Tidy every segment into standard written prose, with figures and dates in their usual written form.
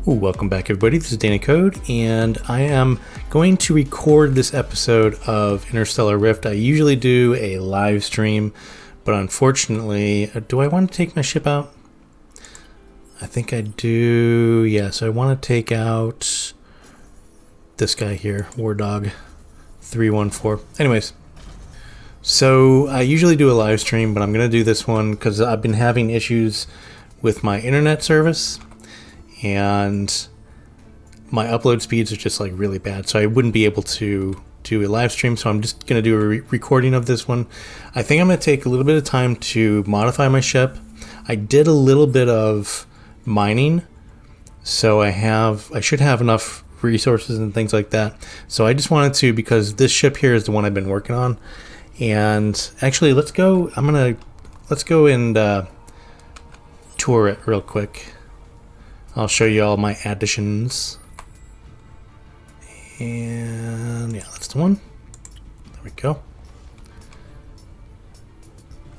Welcome back, everybody. This is DannyCode, and I am going to record this episode of Interstellar Rift. I usually do a live stream, but unfortunately, do I want to take my ship out? I think I do. Yeah, so I want to take out this guy here, War Dog 314. Anyways, so I usually do a live stream, but I'm going to do this one because I've been having issues with my internet service. And my upload speeds are just like really bad, so I wouldn't be able to do a live stream. So I'm just going to do a recording of this one. I think I'm going to take a little bit of time to modify my ship. I did a little bit of mining, so I should have enough resources and things like that. So I just wanted to, because this ship here is the one I've been working on. And actually, let's go and tour it real quick. I'll show you all my additions. And yeah, that's the one. There we go.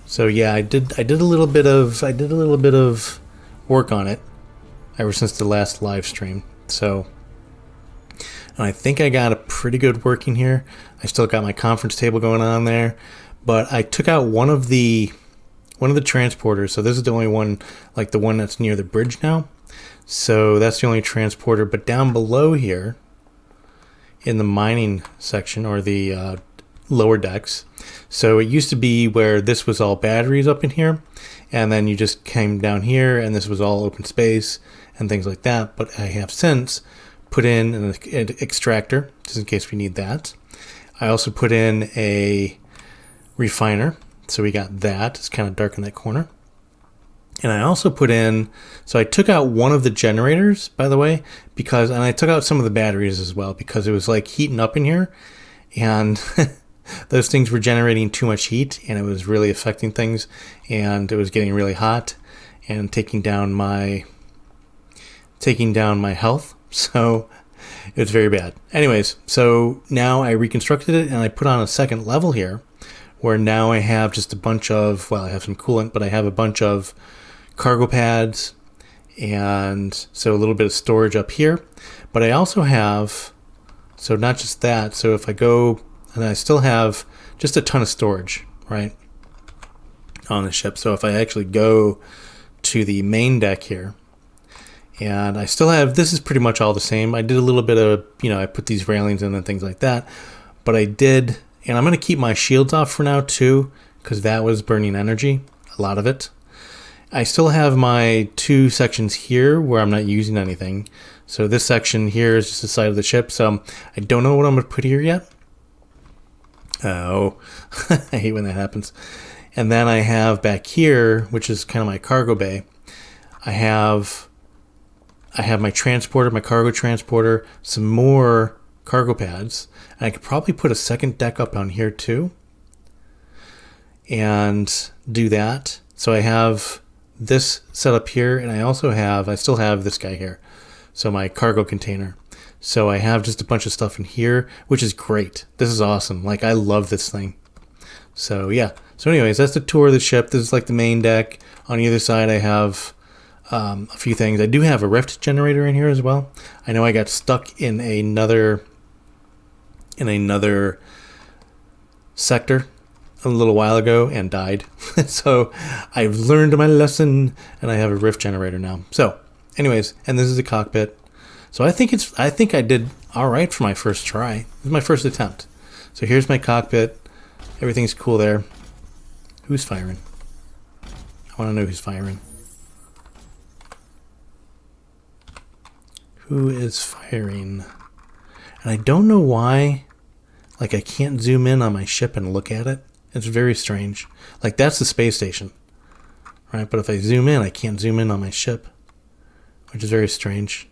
So yeah, I did a little bit of work on it ever since the last live stream. So, and I think I got a pretty good working here. I still got my conference table going on there, but I took out one of the transporters. So this is the only one, like the one that's near the bridge now. So that's the only transporter, but down below here in the mining section, or the lower decks, so it used to be where this was all batteries up in here, and then you just came down here and this was all open space and things like that. But I have since put in an extractor just in case we need that. I also put in a refiner, so we got that. It's kind of dark in that corner. And I also put in, so I took out one of the generators, by the way, and I took out some of the batteries as well, because it was like heating up in here, and those things were generating too much heat, and it was really affecting things, and it was getting really hot and taking down my health. So it was very bad. Anyways, so now I reconstructed it and I put on a second level here, where now I have just a bunch of, well, I have some coolant, but I have a bunch of cargo pads, and so a little bit of storage up here. But I also have, so not just that, so if I go, and I still have just a ton of storage, right, on the ship. So if I actually go to the main deck here, and I still have, this is pretty much all the same. I did a little bit of, I put these railings in and things like that, but I did, and I'm going to keep my shields off for now too, because that was burning energy, a lot of it. I still have my two sections here where I'm not using anything. So this section here is just the side of the ship. So I don't know what I'm going to put here yet. Oh, I hate when that happens. And then I have back here, which is kind of my cargo bay. I have my transporter, my cargo transporter, some more cargo pads. And I could probably put a second deck up on here too and do that. So I have this set up here, and I still have this guy here, so my cargo container. So I have just a bunch of stuff in here, which is great. This is awesome. Like, I love this thing. So yeah, so anyways, that's the tour of the ship. This is like the main deck. On either side I have a few things. I do have a rift generator in here as well. I know I got stuck in another sector a little while ago and died. So I've learned my lesson, and I have a rift generator now. So anyways, and this is the cockpit. So I think I did all right for my first try. This is my first attempt. So here's my cockpit. Everything's cool there. Who's firing? I want to know who's firing. Who is firing? And I don't know why, like, I can't zoom in on my ship and look at it. It's very strange. Like, that's the space station, right? But if I zoom in, I can't zoom in on my ship, which is very strange.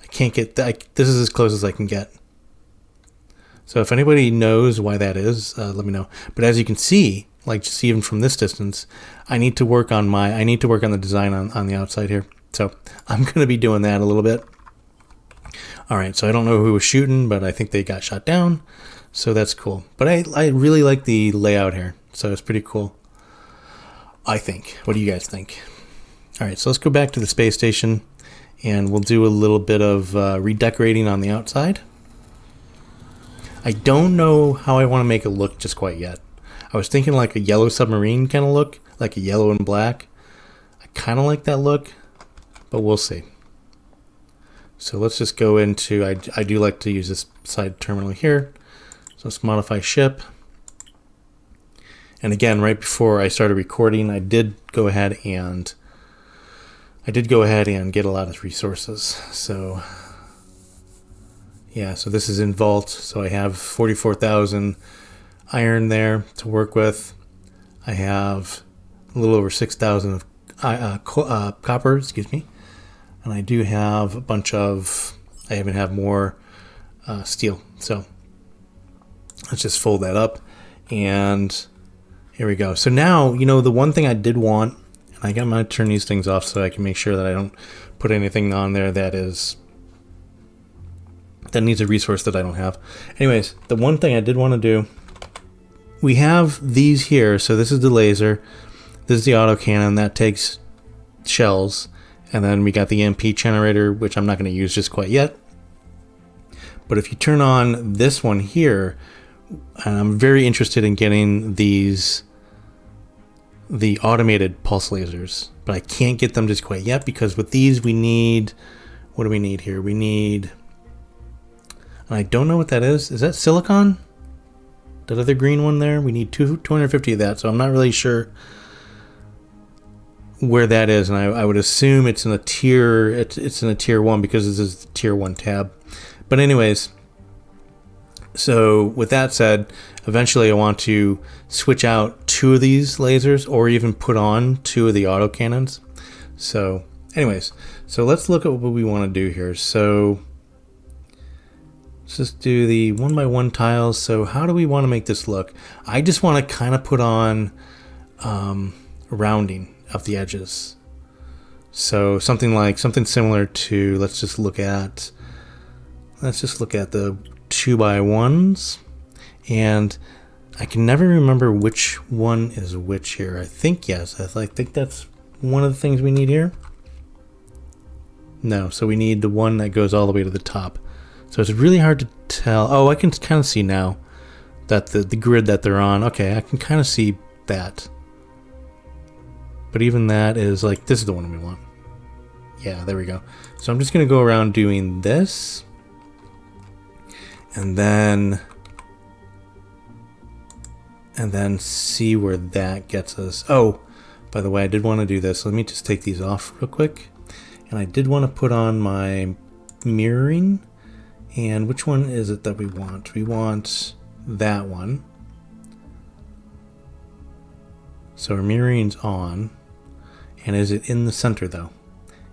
I can't get that. This is as close as I can get. So if anybody knows why that is, let me know. But as you can see, like, just even from this distance, I need to work on the design on the outside here. So I'm going to be doing that a little bit. All right, so I don't know who was shooting, but I think they got shot down. So that's cool. But I really like the layout here. So it's pretty cool, I think. What do you guys think? All right, so let's go back to the space station. and we'll do a little bit of redecorating on the outside. I don't know how I want to make it look just quite yet. I was thinking like a yellow submarine kind of look, like a yellow and black. I kind of like that look, but we'll see. So let's just go into, I do like to use this side terminal here. So let's modify ship. And again, right before I started recording, I did go ahead and get a lot of resources. So yeah, so this is in vault. So I have 44,000 iron there to work with. I have a little over 6,000 of copper, excuse me. And I do have a bunch of, I even have more steel. So let's just fold that up, and here we go. So now, you know, the one thing I did want, and I got to turn these things off so I can make sure that I don't put anything on there that needs a resource that I don't have. Anyways, the one thing I did want to do, we have these here. So this is the laser, this is the autocannon that takes shells. And then we got the EMP generator, which I'm not going to use just quite yet. But if you turn on this one here, and I'm very interested in getting the automated pulse lasers, but I can't get them just quite yet because with these we need, what do we need here? We need, and I don't know what that is. Is that silicon? That other green one there? We need 250 of that, so I'm not really sure where that is, and I would assume it's in a tier, it's in a tier 1 because this is the tier 1 tab. But anyways, so with that said, eventually I want to switch out 2 of these lasers or even put on 2 of the autocannons. So anyways, so let's look at what we want to do here. So let's just do the 1x1 tiles. So how do we want to make this look? I just want to kind of put on rounding of the edges. So something similar to, let's just look at the 2x1s, and I can never remember which one is which here. I think yes, I think that's one of the things we need here. No, so we need the one that goes all the way to the top. So it's really hard to tell. Oh, I can kind of see now that the grid that they're on. Okay, I can kind of see that. But even that is like, this is the one we want. Yeah, there we go. So I'm just going to go around doing this. And then see where that gets us. Oh, by the way, I did want to do this. Let me just take these off real quick. And I did want to put on my mirroring. And which one is it that we want? We want that one. So our mirroring's on. And is it in the center though?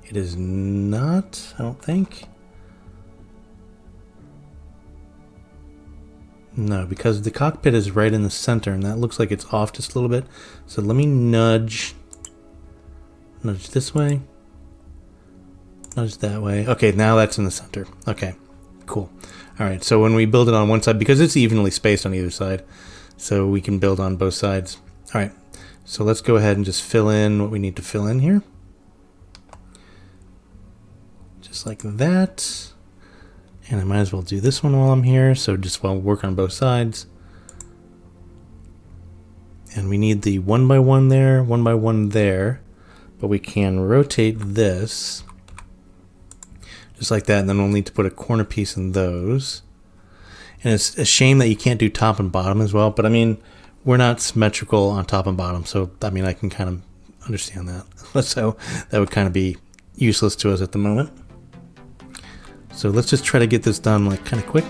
It is not, I don't think. No, because the cockpit is right in the center and that looks like it's off just a little bit. So let me nudge this way, nudge that way. Okay, now that's in the center. Okay, cool. All right, so when we build it on one side, because it's evenly spaced on either side, so we can build on both sides. All right. So let's go ahead and just fill in what we need to fill in here. Just like that. And I might as well do this one while I'm here. So just while we work on both sides. And we need the 1x1 there, 1x1 there. But we can rotate this. Just like that. And then we'll need to put a corner piece in those. And it's a shame that you can't do top and bottom as well. But I mean, we're not symmetrical on top and bottom, so I mean I can kind of understand that. So that would kind of be useless to us at the moment. So let's just try to get this done like kind of quick.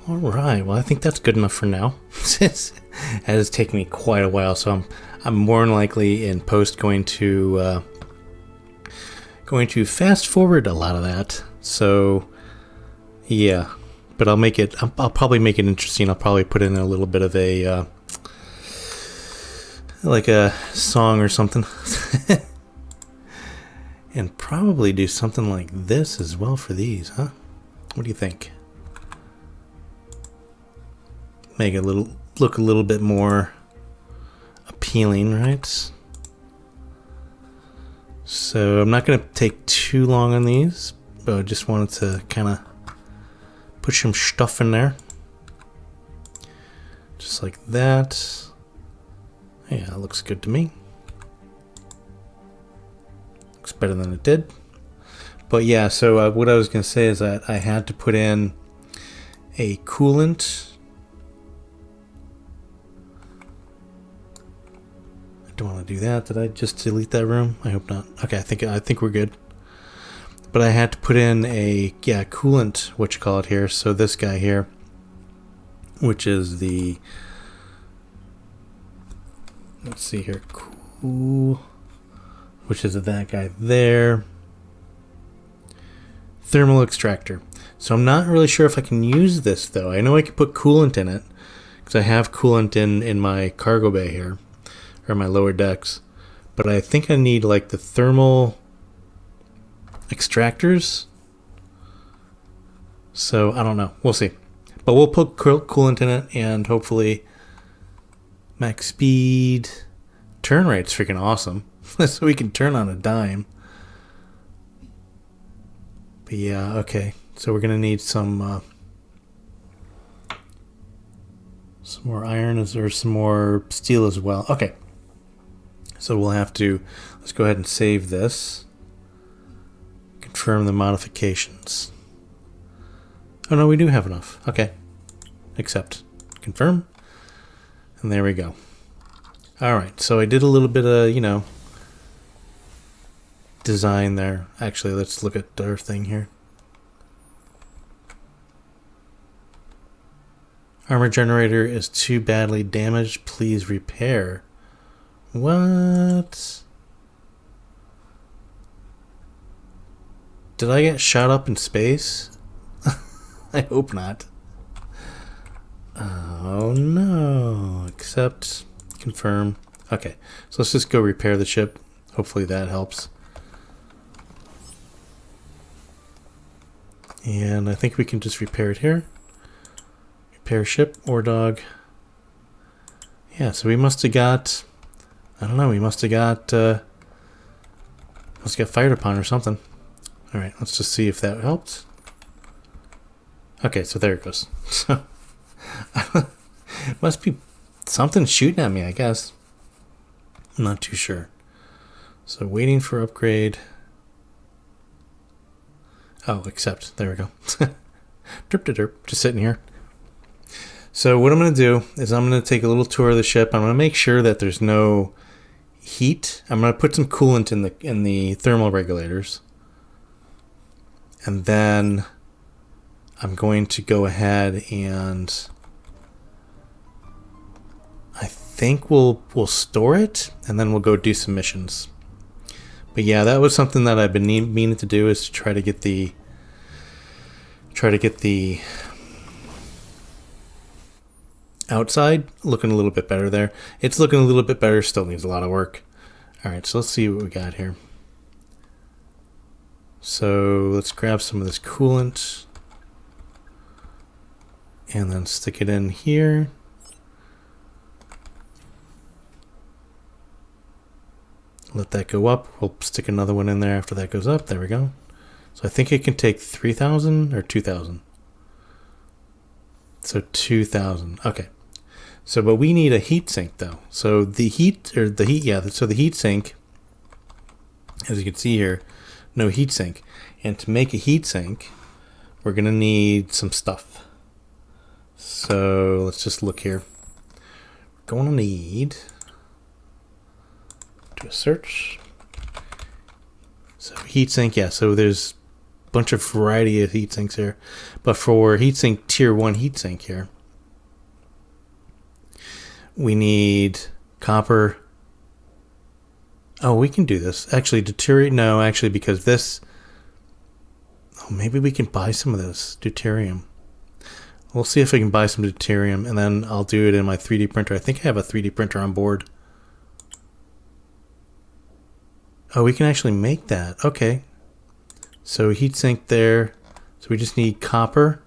All right. Well, I think that's good enough for now. It has taken me quite a while, so I'm more than likely in post going to fast forward a lot of that. So yeah, but I'll probably make it interesting. I'll probably put in a little bit of a like a song or something. And probably do something like this as well for these, huh? What do you think? Make it look a little bit more appealing, right? So I'm not going to take too long on these, but I just wanted to kind of put some stuff in there. Just like that. Yeah, that looks good to me. Looks better than it did. But yeah, so what I was going to say is that I had to put in a coolant. I don't want to do that. Did I just delete that room? I hope not. Okay, I think we're good. But I had to put in a coolant, what you call it here. So this guy here, which is the, let's see here, cool, which is that guy there. Thermal extractor. So I'm not really sure if I can use this though. I know I can put coolant in it because I have coolant in my cargo bay here, or my lower decks. But I think I need like the thermal extractors. So I don't know. We'll see. But we'll put coolant in it and hopefully max speed. Turn rate's freaking awesome. So we can turn on a dime. But yeah, okay. So we're gonna need some more iron, or some more steel as well. Okay. So we'll have to, let's go ahead and save this. Confirm the modifications. Oh no, we do have enough. Okay. Accept. Confirm. And there we go. Alright, so I did a little bit of, design there. Actually, let's look at our thing here. Armor generator is too badly damaged. Please repair. What? Did I get shot up in space? I hope not. Oh no. Accept. Confirm. Okay, so let's just go repair the ship. Hopefully that helps. And I think we can just repair it here. Repair ship or dog. Yeah, so we must have got, I don't know, we must have got fired upon or something. Alright, let's just see if that helped. Okay, so there it goes. So must be something shooting at me, I guess. I'm not too sure. So waiting for upgrade. Oh, accept. There we go. Derp to derp. Just sitting here. So what I'm going to do is I'm going to take a little tour of the ship. I'm going to make sure that there's no heat. I'm going to put some coolant in the thermal regulators. And then I'm going to go ahead and I think we'll store it, and then we'll go do some missions. But yeah, that was something that I've been meaning to do, is to try to get the outside looking a little bit better there. It's looking a little bit better, still needs a lot of work. Alright, so let's see what we got here. So let's grab some of this coolant and then stick it in here. Let that go up. We'll stick another one in there after that goes up. There we go. So I think it can take 3,000 or 2,000. So 2,000. Okay. So, but we need a heat sink though. So so the heat sink, as you can see here, no heat sink. And to make a heat sink, we're gonna need some stuff. So let's just look here. We're gonna need, do a search. So heat sink, yeah. So there's bunch of variety of heat sinks here. But for heatsink tier 1 heatsink here, we need copper. Oh, we can do this. Actually, deuterium. No, actually, because this. Oh, maybe we can buy some of this deuterium. We'll see if we can buy some deuterium, and then I'll do it in my 3D printer. I think I have a 3D printer on board. Oh, we can actually make that. Okay. So heatsink there. So we just need copper.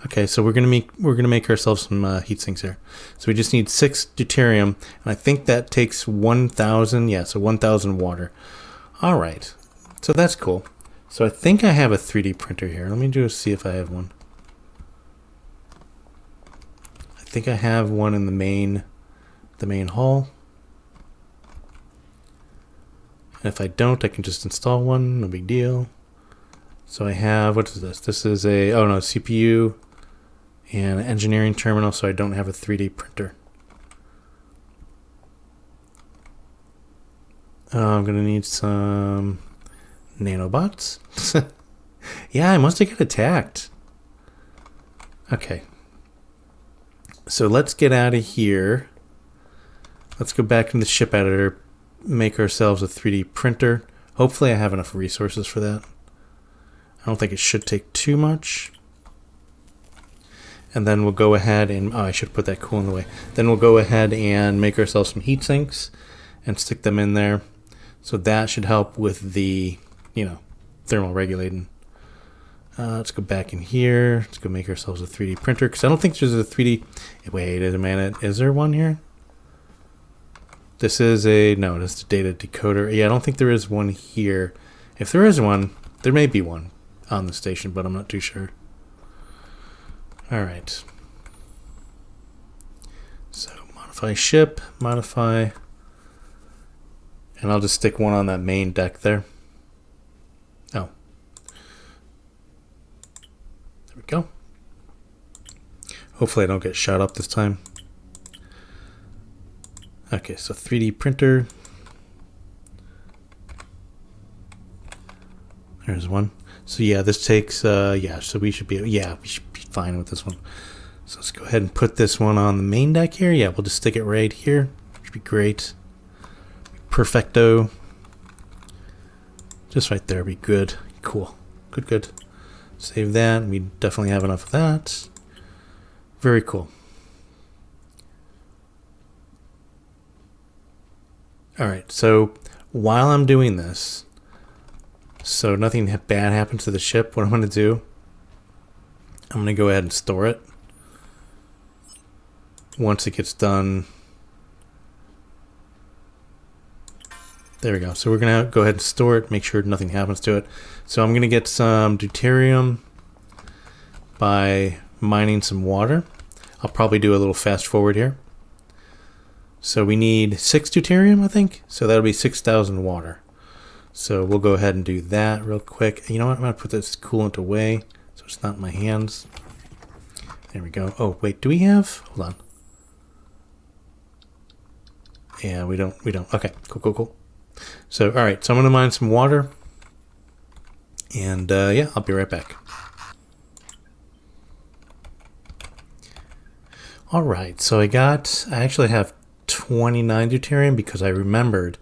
Okay, so we're gonna make ourselves some heat sinks here. So we just need 6 deuterium, and I think that takes 1,000. Yeah, so 1,000 water. All right, so that's cool. So I think I have a 3D printer here. Let me just see if I have one. I think I have one in the main hall. And if I don't, I can just install one. No big deal. So I have, what is this? This is a, oh no, CPU and an engineering terminal, so I don't have a 3D printer. I'm going to need some nanobots. Yeah, I must have got attacked. Okay. So let's get out of here. Let's go back in the ship editor, make ourselves a 3D printer. Hopefully I have enough resources for that. I don't think it should take too much. And then we'll go ahead and, oh, I should put that coolant away. Then we'll go ahead and make ourselves some heat sinks and stick them in there. So that should help with the, you know, thermal regulating. Let's go back in here. Let's go make ourselves a 3D printer, because I don't think there's a 3D. Wait a minute. Is there one here? This is a, no, that's the data decoder. Yeah, I don't think there is one here. If there is one, there may be one on the station, but I'm not too sure. All right. So modify ship, modify, and I'll just stick one on that main deck there. Oh. There we go. Hopefully I don't get shot up this time. Okay, so 3D printer. There's one. So yeah, this takes, yeah, so we should be fine with this one. So let's go ahead and put this one on the main deck here. Yeah, we'll just stick it right here. Should be great. Perfecto. Just right there, be good. Cool. Good, good. Save that. We definitely have enough of that. Very cool. All right, so while I'm doing this, so nothing bad happens to the ship, what I'm going to do, I'm going to go ahead and store it. Once it gets done, there we go. So we're going to go ahead and store it, make sure nothing happens to it. So I'm going to get some deuterium by mining some water. I'll probably do a little fast forward here. So we need 6 deuterium, I think. So that'll be 6,000 water. So we'll go ahead and do that real quick. You know what? I'm going to put this coolant away so it's not in my hands. There we go. Oh, wait. Do we have? Hold on. Yeah, we don't. Okay, cool. So, all right. So I'm going to mine some water. And, yeah, I'll be right back. All right. So I actually have 29 deuterium because I remembered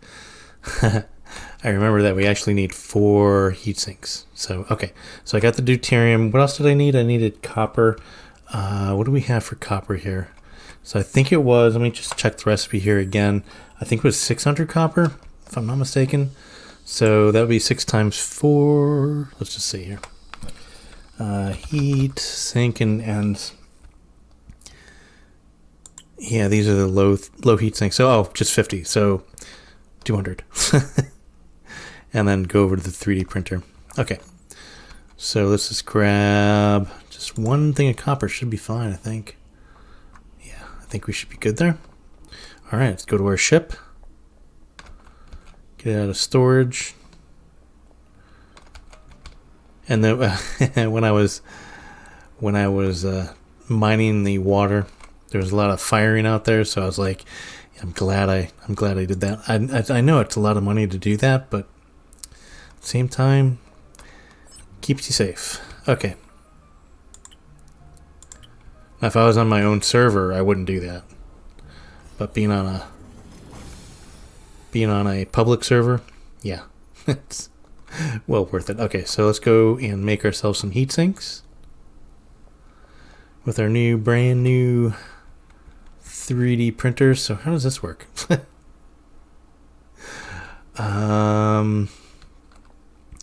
that we actually need 4 heat sinks. So okay, so I got the deuterium. What else did I need? I needed copper. What do we have for copper here? So I think it was, let me just check the recipe here again. I think it was 600 copper, if I'm not mistaken. So that would be 6 times 4. Let's just see here. Heat sink and yeah, these are the low heat sinks. So, oh, just 50. So 200. And then go over to the 3D printer. Okay. So let's just grab just one thing of copper. Should be fine, I think. Yeah, I think we should be good there. All right, let's go to our ship. Get it out of storage. And then when I was mining the water, there was a lot of firing out there, so I was like, I'm glad I did that. I know it's a lot of money to do that, but at the same time, Keeps you safe. Okay. Now, if I was on my own server, I wouldn't do that. But being on a public server, yeah, it's well worth it. Okay, so let's go and make ourselves some heat sinks with our brand new 3D printers. So how does this work?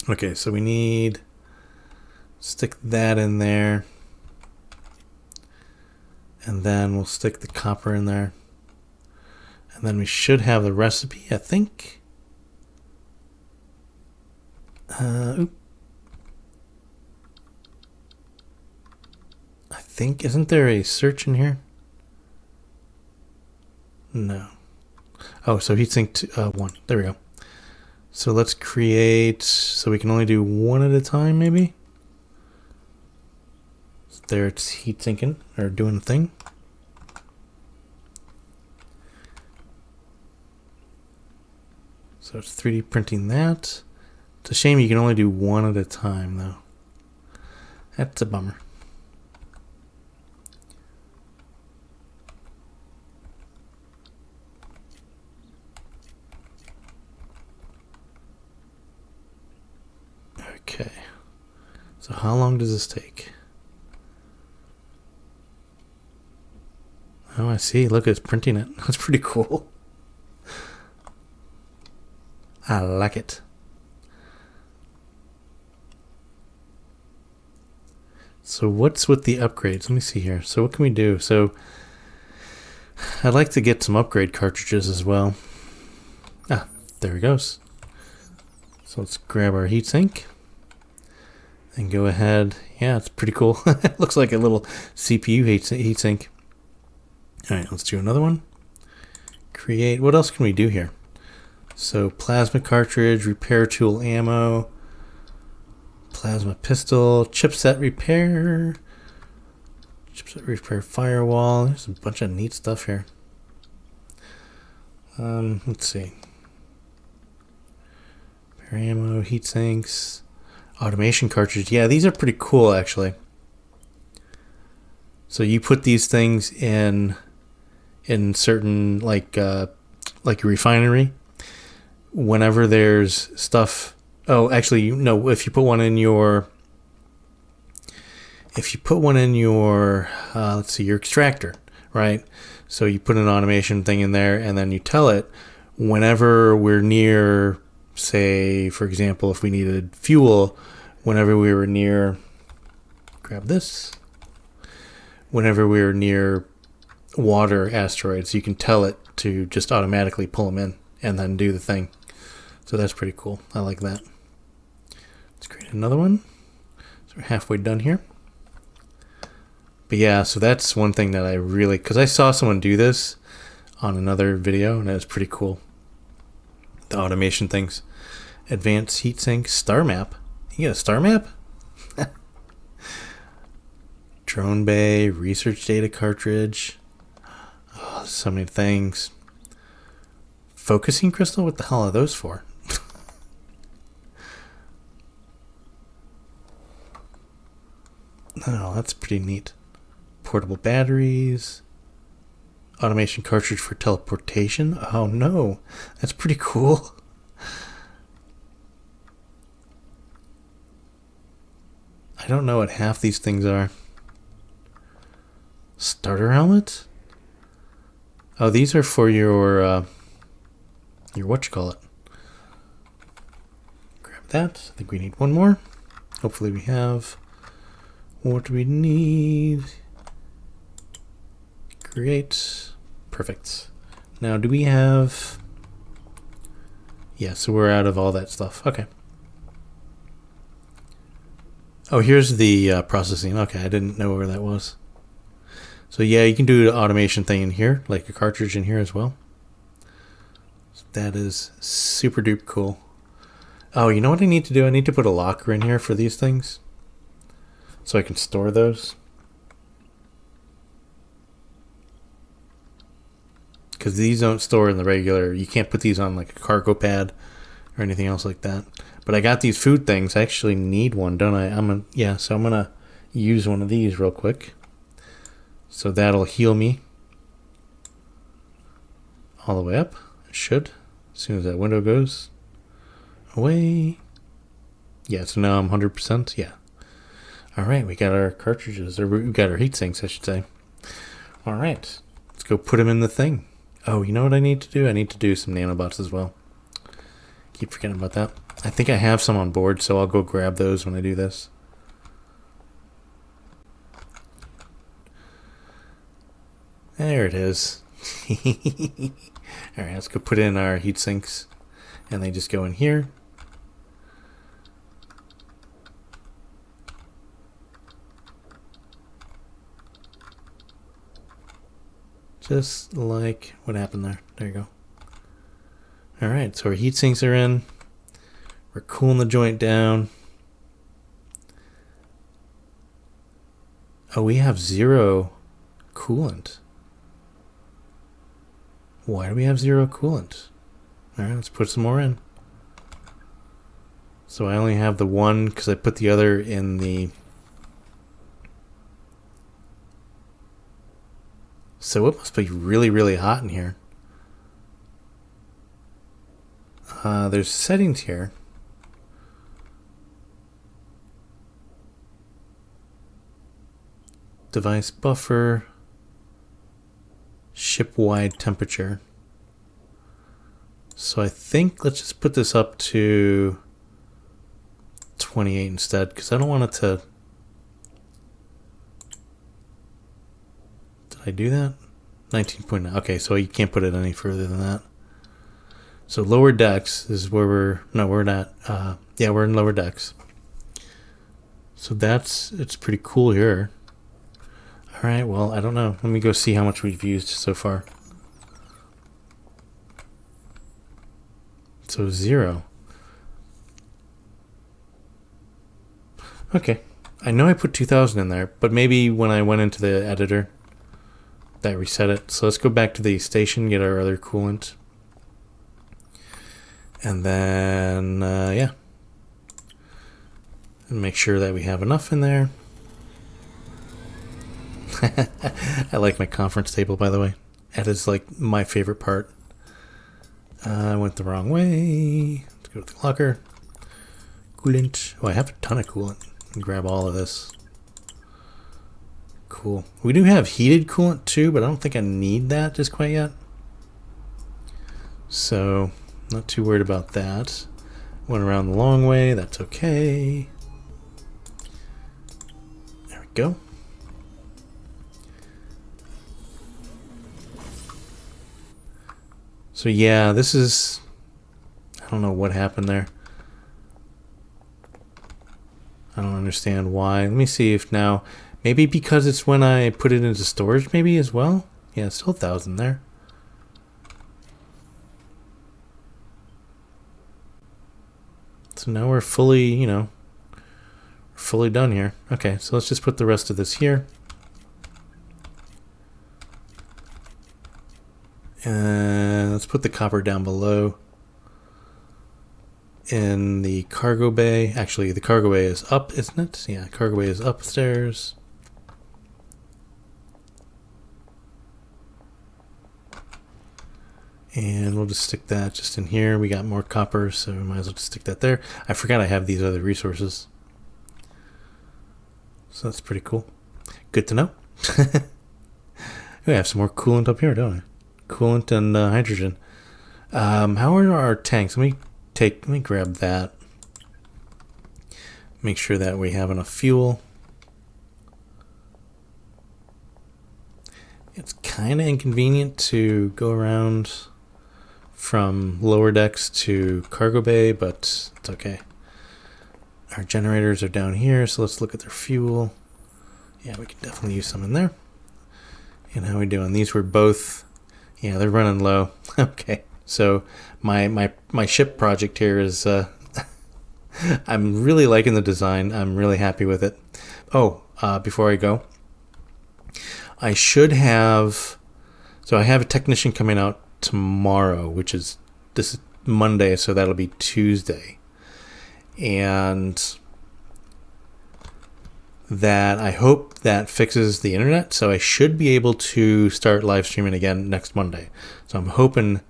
Okay, so we need stick that in there, and then we'll stick the copper in there, and then we should have the recipe, I think. I think, isn't there a search in here? No. Oh, so heatsink 1. There we go. So let's create, so we can only do one at a time, maybe? So there it's heat sinking, or doing the thing. So it's 3D printing that. It's a shame you can only do one at a time, though. That's a bummer. Okay, so how long does this take? Oh, I see. Look, it's printing it. That's pretty cool. I like it. So what's with the upgrades? Let me see here. So what can we do? So I'd like to get some upgrade cartridges as well. Ah, there it goes. So let's grab our heatsink. And go ahead. Yeah, it's pretty cool. It looks like a little CPU heatsink. Alright, let's do another one. Create. What else can we do here? So plasma cartridge, repair tool ammo, plasma pistol, chipset repair, firewall. There's a bunch of neat stuff here. Let's see. Repair ammo, heatsinks. Automation cartridge. Yeah, these are pretty cool, actually. So you put these things in certain, like a refinery. Whenever there's stuff. Oh, actually, no. If you put one in your, let's see, your extractor, right? So you put an automation thing in there, and then you tell it whenever we're near. Say, for example, if we needed fuel, whenever we were near, grab this, whenever we were near water asteroids, you can tell it to just automatically pull them in and then do the thing. So that's pretty cool. I like that. Let's create another one. So we're halfway done here. But yeah, so that's one thing that I really, because I saw someone do this on another video, and it was pretty cool. The automation things. Advanced heatsink, star map. You get a star map? Drone bay, research data cartridge. Oh, so many things. Focusing crystal? What the hell are those for? Oh, that's pretty neat. Portable batteries. Automation cartridge for teleportation. Oh no, that's pretty cool. I don't know what half these things are. Starter helmet? Oh, these are for your whatchamacallit. Grab that. I think we need one more. Hopefully we have what we need. Great. Perfect. Now, do we have... Yeah, so we're out of all that stuff. Okay. Oh, here's the processing. Okay, I didn't know where that was. So yeah, you can do the automation thing in here, like a cartridge in here as well. So that is super duper cool. Oh, you know what I need to do? I need to put a locker in here for these things, so I can store those. Because these don't store in the regular, you can't put these on like a cargo pad or anything else like that. But I got these food things. I actually need one, don't I? So I'm gonna use one of these real quick. So that'll heal me all the way up. It should. As soon as that window goes away. Yeah, so now I'm 100%. Yeah. Alright, we got our cartridges. Or we got our heat sinks, I should say. Alright. Let's go put them in the thing. Oh, you know what I need to do? I need to do some nanobots as well. Keep forgetting about that. I think I have some on board, so I'll go grab those when I do this. There it is. Alright, let's go put in our heat sinks. And they just go in here. Just like what happened there. There you go. Alright, so our heat sinks are in. We're cooling the joint down. Oh, we have 0 coolant. Why do we have 0 coolant? Alright, let's put some more in. So I only have the one because I put the other in the... So it must be really, really hot in here. There's settings here. Device buffer. Ship-wide temperature. So I think let's just put this up to 28 instead, because I don't want it to... Did I do that? 19.9. Okay, so you can't put it any further than that. So lower decks is where we're... No, we're not. Yeah, we're in lower decks. So it's pretty cool here. Alright, well, I don't know. Let me go see how much we've used so far. So 0. Okay. I know I put 2000 in there, but maybe when I went into the editor, that reset it. So let's go back to the station, get our other coolant. And then, yeah. And make sure that we have enough in there. I like my conference table, by the way. That is like my favorite part. I went the wrong way. Let's go to the locker. Coolant. Oh, I have a ton of coolant. Grab all of this. Cool. We do have heated coolant too, but I don't think I need that just quite yet. So, not too worried about that. Went around the long way. That's okay. There we go. So yeah, this is... I don't know what happened there. I don't understand why. Let me see if now... Maybe because it's when I put it into storage maybe as well? Yeah, it's still 1,000 there. So now we're fully, you know... fully done here. Okay, so let's just put the rest of this here. And let's put the copper down below in the cargo bay. Actually, the cargo bay is up, isn't it? Yeah, cargo bay is upstairs. And we'll just stick that just in here. We got more copper, so we might as well just stick that there. I forgot I have these other resources. So that's pretty cool. Good to know. We have some more coolant up here, don't we? Coolant and hydrogen. How are our tanks? Let me grab that. Make sure that we have enough fuel. It's kind of inconvenient to go around from lower decks to cargo bay, but it's okay. Our generators are down here, so let's look at their fuel. Yeah, we can definitely use some in there. And how are we doing? These were both... Yeah, they're running low. Okay, so my ship project here is... I'm really liking the design. I'm really happy with it. Oh, before I go, I should have... So I have a technician coming out tomorrow, which is... This is Monday, so that'll be Tuesday. and that I hope that fixes the internet. So I should be able to start live streaming again next Monday. So I'm hoping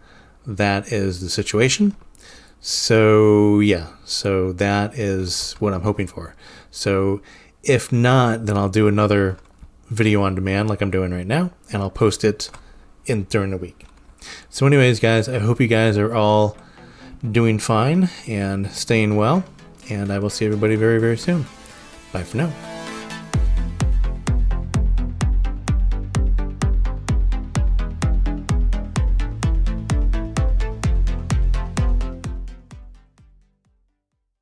that is the situation. So yeah, so that is what I'm hoping for. So if not, then I'll do another video on demand like I'm doing right now, and I'll post it during the week. So anyways, guys, I hope you guys are all doing fine and staying well, and I will see everybody very, very soon. Bye for now.